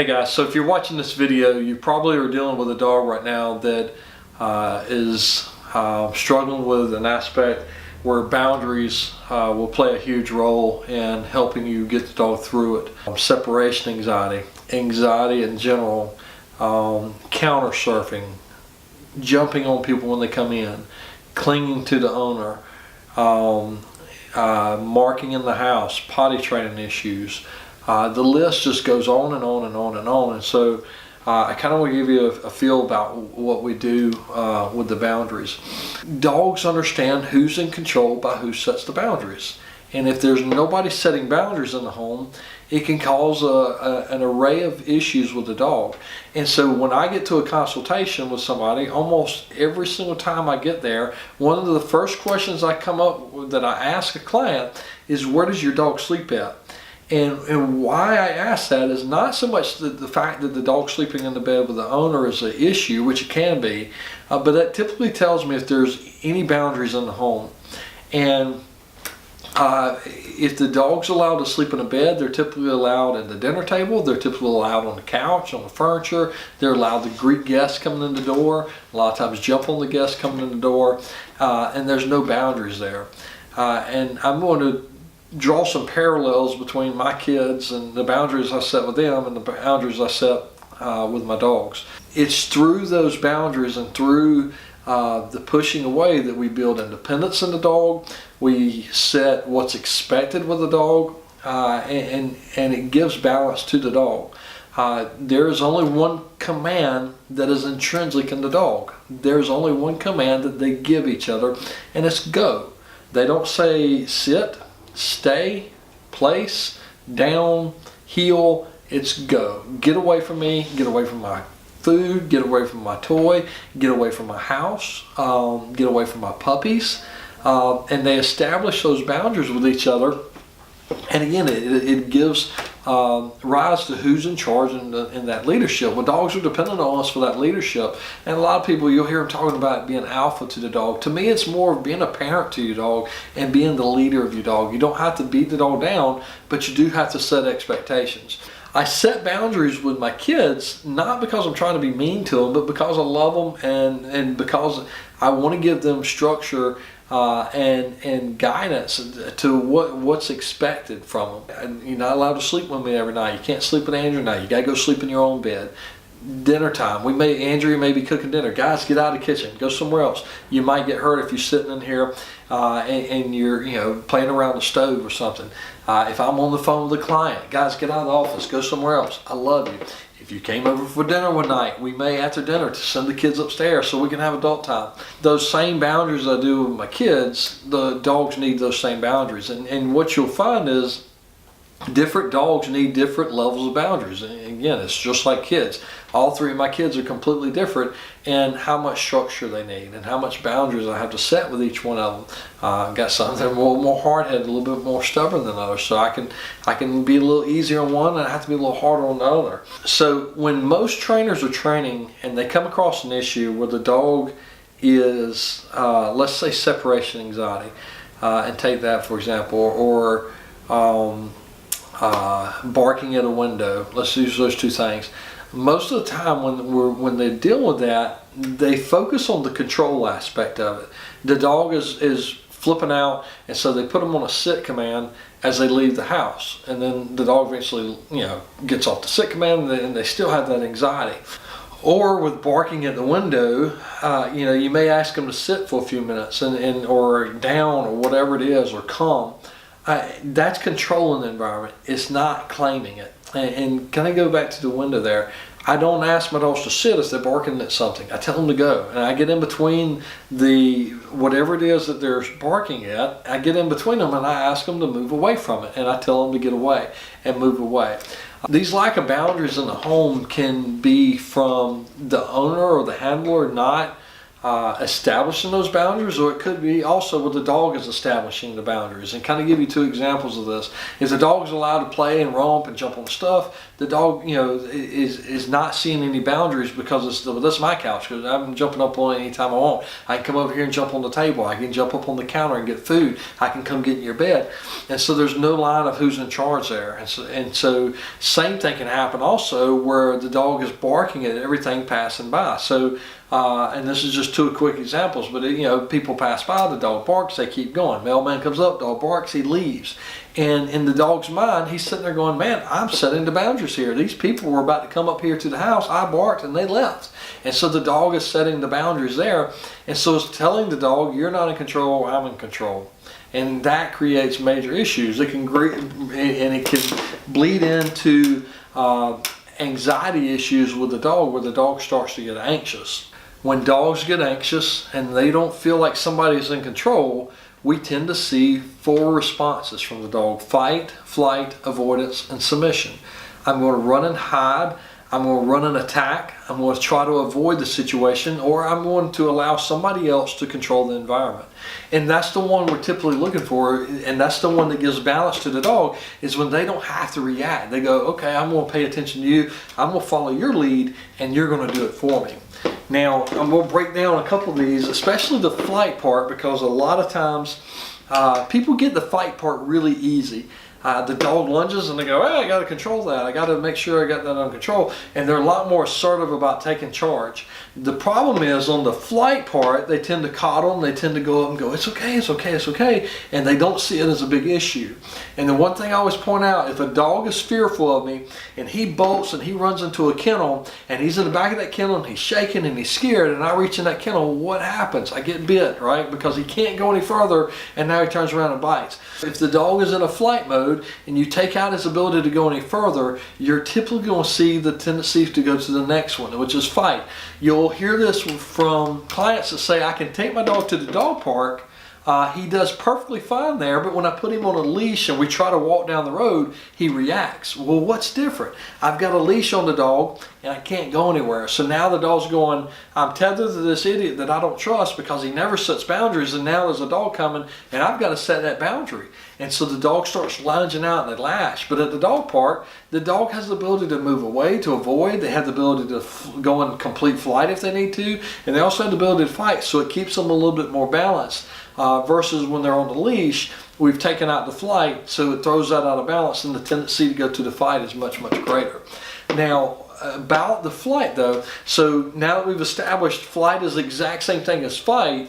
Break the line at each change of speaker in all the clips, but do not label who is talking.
Hey guys, so if you're watching this video, you probably are dealing with a dog right now that is struggling with an aspect where boundaries will play a huge role in helping you get the dog through it. Separation anxiety, anxiety in general, counter surfing, jumping on people when they come in, clinging to the owner, marking in the house, potty training issues. The list just goes on and on and on and on. And so I kind of want to give you a feel about what we do with the boundaries. Dogs understand who's in control by who sets the boundaries. And if there's nobody setting boundaries in the home, it can cause an array of issues with the dog. And so when I get to a consultation with somebody, almost every single time I get there, one of the first questions I come up with that I ask a client is, where does your dog sleep at? And why I ask that is not so much the fact that the dog sleeping in the bed with the owner is an issue, which it can be, but that typically tells me if there's any boundaries in the home. And if the dog's allowed to sleep in a bed, they're typically allowed at the dinner table, they're typically allowed on the couch, on the furniture, they're allowed to greet guests coming in the door, a lot of times jump on the guests coming in the door, and there's no boundaries there. And I'm going to draw some parallels between my kids and the boundaries I set with them and the boundaries I set with my dogs. It's through those boundaries and through the pushing away that we build independence in the dog. We set what's expected with the dog, and it gives balance to the dog. There is only one command that is intrinsic in the dog. There's only one command that they give each other, and it's go. They don't say sit, stay, place, down, heel. It's go. Get away from me, get away from my food, get away from my toy, get away from my house, get away from my puppies. And they establish those boundaries with each other. And again, it gives rise to who's in charge in that leadership. Well, dogs are dependent on us for that leadership. And a lot of people, you'll hear them talking about being alpha to the dog. To me, it's more of being a parent to your dog and being the leader of your dog. You don't have to beat the dog down, but you do have to set expectations. I set boundaries with my kids, not because I'm trying to be mean to them, but because I love them and because I want to give them structure and guidance to what's expected from them. And you're not allowed to sleep with me every night. You can't sleep with Andrew now. You got to go sleep in your own bed. Dinner time. Andrew may be cooking dinner. Guys, get out of the kitchen. Go somewhere else. You might get hurt if you're sitting in here and you're playing around the stove or something. If I'm on the phone with a client, guys, get out of the office. Go somewhere else. I love you. If you came over for dinner one night, we may after dinner to send the kids upstairs so we can have adult time. Those same boundaries I do with my kids, the dogs need those same boundaries. And what you'll find is different dogs need different levels of boundaries. And again, it's just like kids. All three of my kids are completely different in how much structure they need and how much boundaries I have to set with each one of them. I've got some that are more hard-headed, a little bit more stubborn than others, so I can be a little easier on one and I have to be a little harder on the other. So when most trainers are training and they come across an issue where the dog is, let's say, separation anxiety, and take that for example, or barking at a window. Let's use those two things. Most of the time when they deal with that, they focus on the control aspect of it. The dog is flipping out, and so they put them on a sit command as they leave the house. And then the dog eventually gets off the sit command, and they still have that anxiety. Or with barking at the window, you may ask them to sit for a few minutes or down or whatever it is, or come. That's controlling the environment. It's not claiming it. And can I go back to the window there? I don't ask my dogs to sit as they're barking at something. I tell them to go. And I get in between whatever it is that they're barking at, I get in between them and I ask them to move away from it. And I tell them to get away and move away. These lack of boundaries in the home can be from the owner or the handler not establishing those boundaries, or it could be also where the dog is establishing the boundaries. And kind of give you two examples of this. If the dog is allowed to play and romp and jump on stuff, the dog, is not seeing any boundaries because it's this is my couch, because I'm jumping up on it anytime I want. I can come over here and jump on the table. I can jump up on the counter and get food. I can come get in your bed. And so there's no line of who's in charge there. And so same thing can happen also where the dog is barking at everything passing by. So and this is just two quick examples, but people pass by, the dog barks, they keep going. Mailman comes up, dog barks, he leaves. And in the dog's mind, he's sitting there going, man, I'm setting the boundaries here. These people were about to come up here to the house, I barked and they left. And so the dog is setting the boundaries there. And so it's telling the dog, you're not in control, I'm in control. And that creates major issues. It can bleed into anxiety issues with the dog, where the dog starts to get anxious. When dogs get anxious and they don't feel like somebody's in control, we tend to see 4 responses from the dog: fight, flight, avoidance, and submission. I'm going to run and hide. I'm going to run and attack. I'm going to try to avoid the situation, or I'm going to allow somebody else to control the environment. And that's the one we're typically looking for, and that's the one that gives balance to the dog, is when they don't have to react. They go, okay, I'm going to pay attention to you. I'm going to follow your lead, and you're going to do it for me. Now, I'm going to break down a couple of these, especially the flight part, because a lot of times people get the fight part really easy. The dog lunges and they go, hey, I got to control that. I got to make sure I got that under control. And they're a lot more assertive about taking charge. The problem is on the flight part, they tend to coddle and they tend to go up and go, it's okay, it's okay, it's okay. And they don't see it as a big issue. And the one thing I always point out, if a dog is fearful of me and he bolts and he runs into a kennel and he's in the back of that kennel and he's shaking and he's scared and I reach in that kennel, what happens? I get bit, right? Because he can't go any further and now he turns around and bites. If the dog is in a flight mode and you take out his ability to go any further, you're typically going to see the tendency to go to the next one, which is fight. You'll hear this from clients that say, I can take my dog to the dog park. He does perfectly fine there, but when I put him on a leash and we try to walk down the road, he reacts. Well, what's different? I've got a leash on the dog and I can't go anywhere. So now the dog's going, I'm tethered to this idiot that I don't trust because he never sets boundaries, and now there's a dog coming and I've got to set that boundary. And so the dog starts lunging out and they lash. But at the dog park, the dog has the ability to move away, to avoid. They have the ability to go in complete flight if they need to. And they also have the ability to fight, so it keeps them a little bit more balanced. Versus when they're on the leash, we've taken out the flight, so it throws that out of balance, and the tendency to go to the fight is much, much greater. Now, about the flight though, so now that we've established flight is the exact same thing as fight,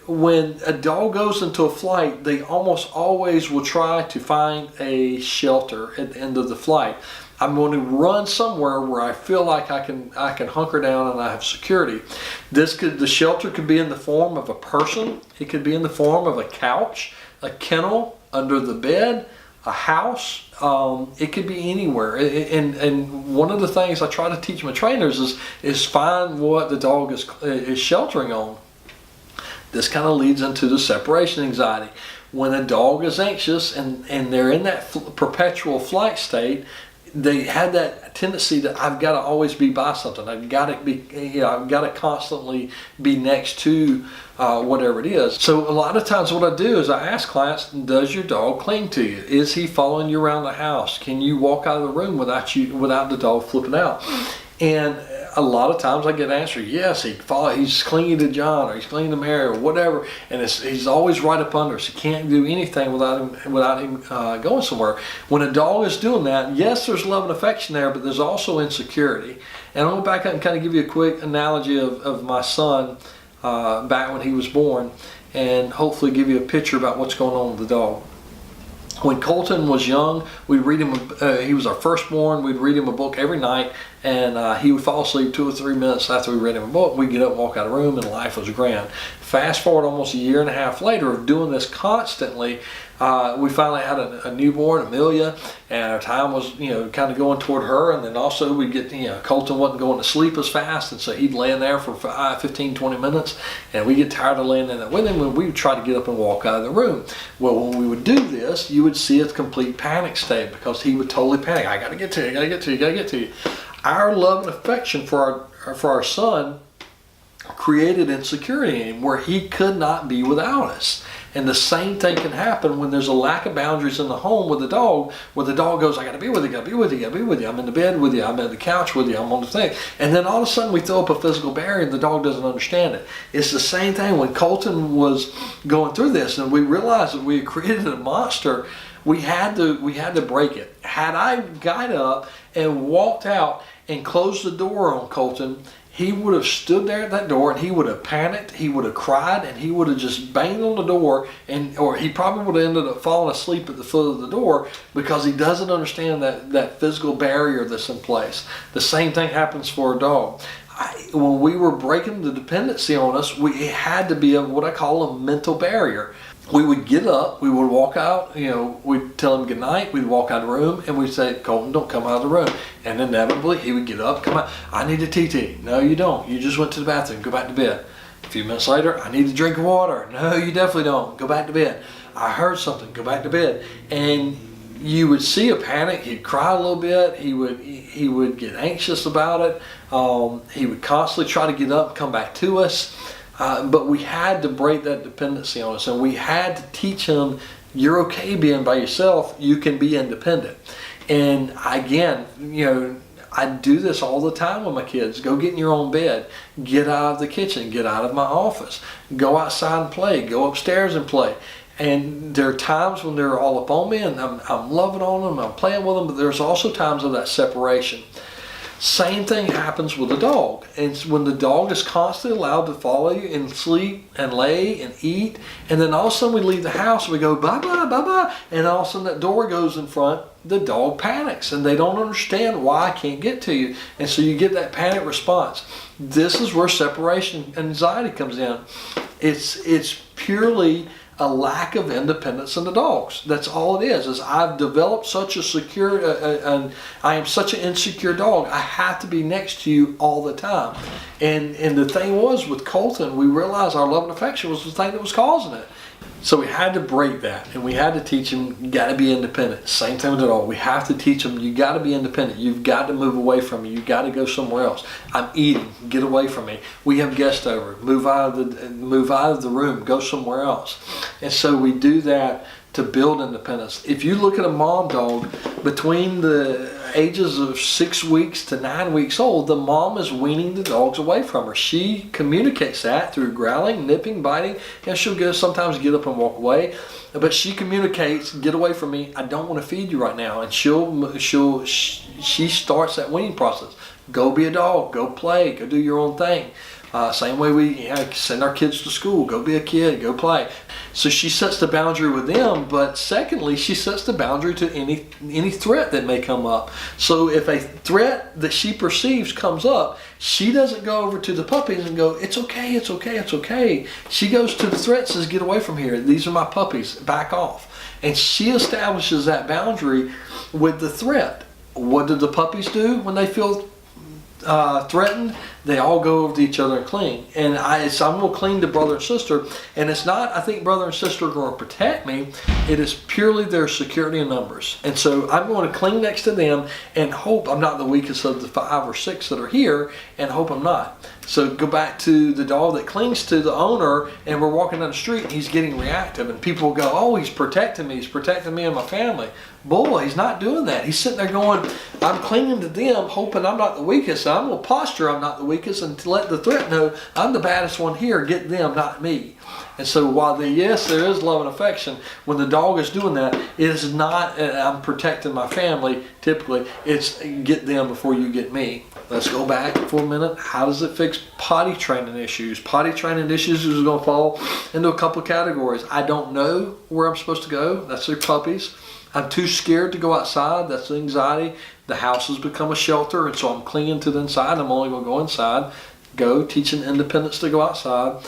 when a dog goes into a flight, they almost always will try to find a shelter at the end of the flight. I'm going to run somewhere where I feel like I can hunker down and I have security. The shelter could be in the form of a person. It could be in the form of a couch, a kennel, under the bed, a house. It could be anywhere. And one of the things I try to teach my trainers is find what the dog is sheltering on. This kind of leads into the separation anxiety. When a dog is anxious and they're in that perpetual flight state, they have that tendency that I've got to always be by something. I've got to constantly be next to whatever it is. So a lot of times what I do is I ask clients, does your dog cling to you? Is he following you around the house? Can you walk out of the room without the dog flipping out? And a lot of times I get an answer, yes, he's clinging to John, or he's clinging to Mary, or whatever, and he's always right up under us. He can't do anything without him going somewhere. When a dog is doing that, yes, there's love and affection there, but there's also insecurity. And I'm going to back up and kind of give you a quick analogy of my son back when he was born, and hopefully give you a picture about what's going on with the dog. When Colton was young, we'd read him, he was our firstborn, we'd read him a book every night, and he would fall asleep 2 or 3 minutes after we read him a book. We'd get up and walk out of the room, and life was grand. Fast forward almost a year and a half later of doing this constantly, we finally had a newborn, Amelia, and our time was, kind of going toward her, and then also we'd get, Colton wasn't going to sleep as fast, and so he'd lay in there for 15, 20 minutes, and we'd get tired of laying in there with him, and we would try to get up and walk out of the room. Well, when we would do this, you would see a complete panic state, because he would totally panic. I gotta get to you, I gotta get to you, I gotta get to you. Our love and affection for our son created insecurity in him where he could not be without us. And the same thing can happen when there's a lack of boundaries in the home with the dog, where the dog goes, I got to be with you, got to be with you, got to be with you. I'm in the bed with you, I'm at the couch with you, I'm on the thing. And then all of a sudden we throw up a physical barrier and the dog doesn't understand it. It's the same thing when Colton was going through this and we realized that we had created a monster. We had to break it. Had I got up and walked out and closed the door on Colton, he would have stood there at that door and he would have panicked, he would have cried, and he would have just banged on the door, or he probably would have ended up falling asleep at the foot of the door because he doesn't understand that physical barrier that's in place. The same thing happens for a dog. When we were breaking the dependency on us, we had to be what I call a mental barrier. We would get up, we would walk out, we'd tell him good night, we'd walk out of the room, and we'd say, Colton, don't come out of the room. And inevitably, he would get up, come out, I need a TT. No, you don't. You just went to the bathroom, go back to bed. A few minutes later, I need a drink of water. No, you definitely don't. Go back to bed. I heard something, go back to bed. And you would see a panic, he'd cry a little bit, he would get anxious about it, he would constantly try to get up and come back to us. But we had to break that dependency on us, and we had to teach him, you're okay being by yourself, you can be independent. And again, I do this all the time with my kids. Go get in your own bed, get out of the kitchen, get out of my office, go outside and play, go upstairs and play. And there are times when they're all up on me and I'm loving on them, I'm playing with them, but there's also times of that separation. Same thing happens with a dog. And when the dog is constantly allowed to follow you and sleep and lay and eat, and then all of a sudden we leave the house and we go bye-bye, bye-bye, and all of a sudden that door goes in front, the dog panics and they don't understand why I can't get to you. And so you get that panic response. This is where separation anxiety comes in. It's purely a lack of independence in the dogs. That's all it is I've developed such a secure, and I am such an insecure dog. I have to be next to you all the time. And the thing was with Colton, we realized our love and affection was the thing that was causing it. So we had to break that, and we had to teach him, you got to be independent. Same thing with the dog. We have to teach him, you got to be independent. You've got to move away from me. You got to go somewhere else. I'm eating. Get away from me. We have guests over. Move out of the room. Go somewhere else. And so we do that to build independence. If you look at a mom dog, between the ages of 6 weeks to 9 weeks old, the mom is weaning the dogs away from her. She communicates that through growling, nipping, biting, and she'll sometimes get up and walk away. But she communicates, get away from me, I don't want to feed you right now. And she starts that weaning process. Go be a dog, go play, go do your own thing. Same way we send our kids to school, go be a kid, go play. So she sets the boundary with them, but secondly, she sets the boundary to any threat that may come up. So if a threat that she perceives comes up, she doesn't go over to the puppies and go, it's okay, it's okay, it's okay. She goes to the threat and says, get away from here. These are my puppies, back off. And she establishes that boundary with the threat. What do the puppies do when they feel threatened? They all go over to each other and cling. And I'm going to cling to brother and sister. And it's not, I think brother and sister are going to protect me. It is purely their security in numbers. And so I'm going to cling next to them and hope I'm not the weakest of the 5 or 6 that are here, and hope I'm not. So go back to the dog that clings to the owner, and we're walking down the street and he's getting reactive. And people will go, oh, he's protecting me and my family. Boy, he's not doing that. He's sitting there going, I'm clinging to them, hoping I'm not the weakest. So I'm going to posture I'm not the weakest and to let the threat know I'm the baddest one here. Get them, not me. And so while yes, there is love and affection, when the dog is doing that, it is not I'm protecting my family. Typically, it's get them before you get me. Let's go back for a minute. How does it fix potty training issues? Potty training issues is going to fall into a couple of categories. I don't know where I'm supposed to go. That's their puppies. I'm too scared to go outside. That's the anxiety. The house has become a shelter, and so I'm clinging to the inside. I'm only going to go inside. Go, teaching independence to go outside.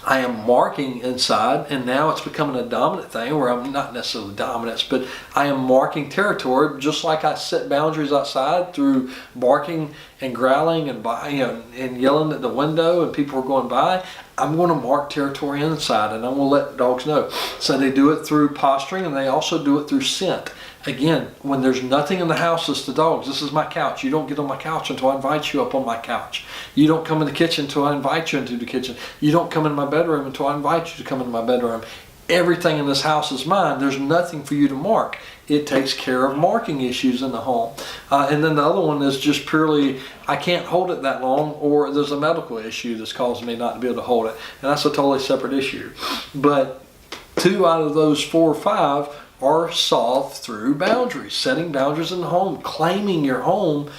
I am marking inside, and now it's becoming a dominant thing where I'm not necessarily dominance, but I am marking territory, just like I set boundaries outside through barking and growling and and yelling at the window and people are going by. I'm going to mark territory inside, and I'm going to let dogs know. So they do it through posturing, and they also do it through scent. Again, when there's nothing in the house, it's the dogs. This is my couch. You don't get on my couch until I invite you up on my couch. You don't come in the kitchen until I invite you into the kitchen. You don't come in my bedroom until I invite you to come into my bedroom. Everything in this house is mine. There's nothing for you to mark. It takes care of marking issues in the home. And then the other one is just purely, I can't hold it that long, or there's a medical issue that's causing me not to be able to hold it. And that's a totally separate issue. But 2 out of those 4 or 5 are solved through boundaries, setting boundaries in the home, claiming your home,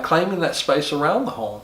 claiming that space around the home.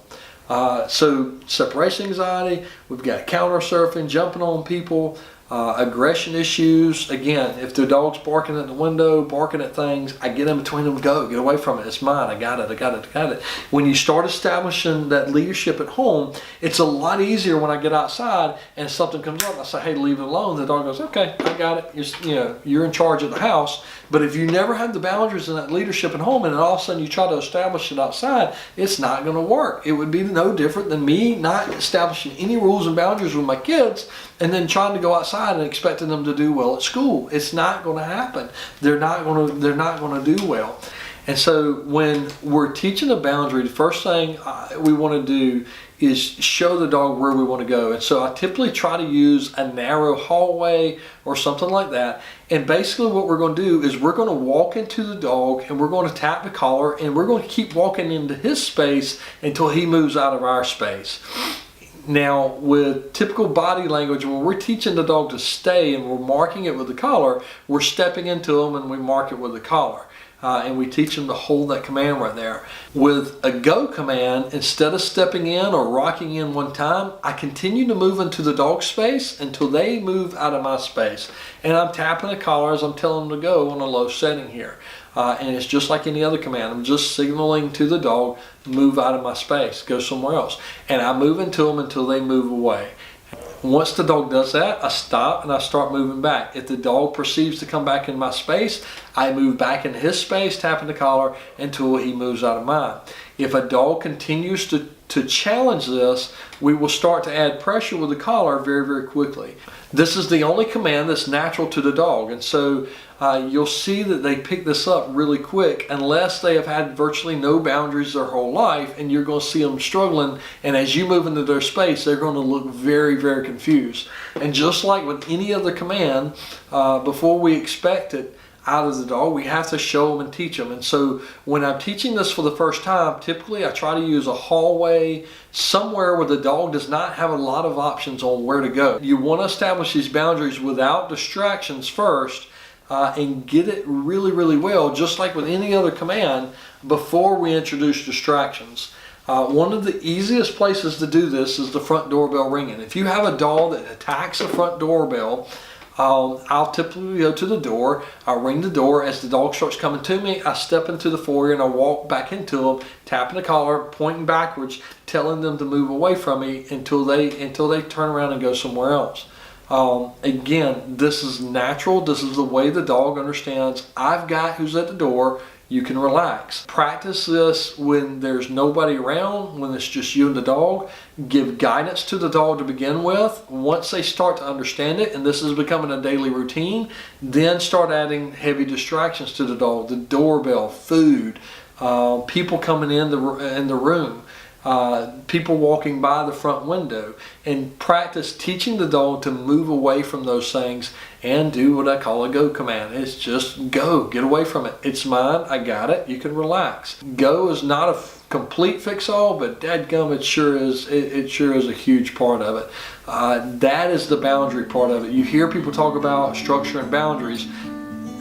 So separation anxiety, we've got counter surfing, jumping on people, aggression issues. Again, if the dog's barking at the window, barking at things, I get in between them, go, get away from it. It's mine. I got it. When you start establishing that leadership at home, it's a lot easier when I get outside and something comes up. I say, hey, leave it alone. The dog goes, okay, I got it. You're in charge of the house. But if you never have the boundaries and that leadership at home, and then all of a sudden you try to establish it outside, it's not going to work. It would be no different than me not establishing any rules and boundaries with my kids and then trying to go outside and expecting them to do well at school. It's not going to happen. They're not going to do well. And so when we're teaching a boundary, the first thing we want to do is show the dog where we want to go. And so I typically try to use a narrow hallway or something like that. And basically what we're going to do is we're going to walk into the dog and we're going to tap the collar and we're going to keep walking into his space until he moves out of our space. Now, with typical body language, when we're teaching the dog to stay and we're marking it with the collar, we're stepping into him and we mark it with the collar. And we teach them to hold that command right there. With a go command, instead of stepping in or rocking in one time, I continue to move into the dog space until they move out of my space. And I'm tapping the collar as I'm telling them to go on a low setting here. And it's just like any other command. I'm just signaling to the dog, move out of my space, go somewhere else. And I move into them until they move away. Once the dog does that, I stop and I start moving back. If the dog perceives to come back in my space, I move back into his space, tapping the collar until he moves out of mine. If a dog continues to challenge this, we will start to add pressure with the collar very, very quickly. This is the only command that's natural to the dog, and so you'll see that they pick this up really quick unless they have had virtually no boundaries their whole life, and you're going to see them struggling, and as you move into their space, they're going to look very, very confused. And just like with any other command, before we expect it out of the dog, we have to show them and teach them. And so when I'm teaching this for the first time, typically I try to use a hallway somewhere where the dog does not have a lot of options on where to go. You want to establish these boundaries without distractions first, and get it really, really well, just like with any other command, before we introduce distractions. One of the easiest places to do this is the front doorbell ringing. If you have a dog that attacks the front doorbell, I'll typically go to the door, I'll ring the door. As the dog starts coming to me, I step into the foyer and I walk back into them, tapping the collar, pointing backwards, telling them to move away from me until they turn around and go somewhere else. Again, this is natural. This is the way the dog understands, I've got who's at the door, you can relax. Practice this when there's nobody around, when it's just you and the dog. Give guidance to the dog to begin with. Once they start to understand it, and this is becoming a daily routine, then start adding heavy distractions to the dog. The doorbell, food, people coming in the room, people walking by the front window, and practice teaching the dog to move away from those things and do what I call a go command. It's just go, get away from it. It's mine, I got it, you can relax. Go is not a complete fix-all, but dadgum, it sure is a huge part of it. That is the boundary part of it. You hear people talk about structure and boundaries.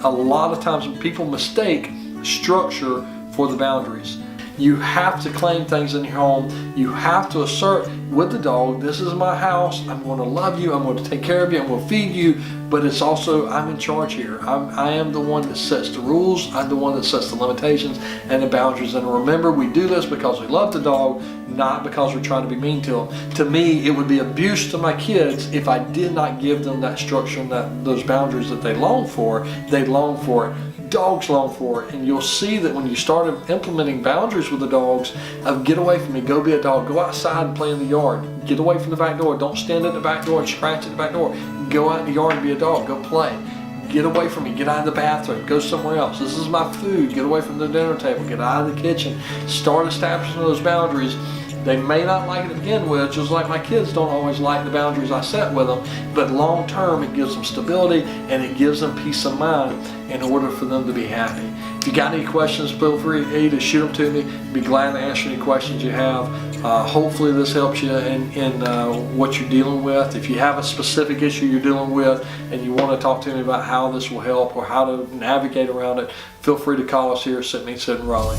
A lot of times people mistake structure for the boundaries. You have to claim things in your home. You have to assert with the dog, this is my house, I'm going to love you, I'm going to take care of you, I'm going to feed you, but it's also, I'm in charge here. I am the one that sets the rules, I'm the one that sets the limitations and the boundaries. And remember, we do this because we love the dog, not because we're trying to be mean to them. To me, it would be abuse to my kids if I did not give them that structure and those boundaries that they long for. They long for it. Dogs long for it, and you'll see that when you start implementing boundaries with the dogs of get away from me, go be a dog, go outside and play in the yard, get away from the back door, don't stand at the back door and scratch at the back door, go out in the yard and be a dog, go play. get away from me, get out of the bathroom, go somewhere else. This is my food, get away from the dinner table, get out of the kitchen. Start establishing those boundaries. They may not like it to begin with, just like my kids don't always like the boundaries I set with them, but long term it gives them stability and it gives them peace of mind in order for them to be happy. If you got any questions, feel free to shoot them to me. Be glad to answer any questions you have. Hopefully this helps you in what you're dealing with. If you have a specific issue you're dealing with and you want to talk to me about how this will help or how to navigate around it, feel free to call us here at Means Sit Raleigh.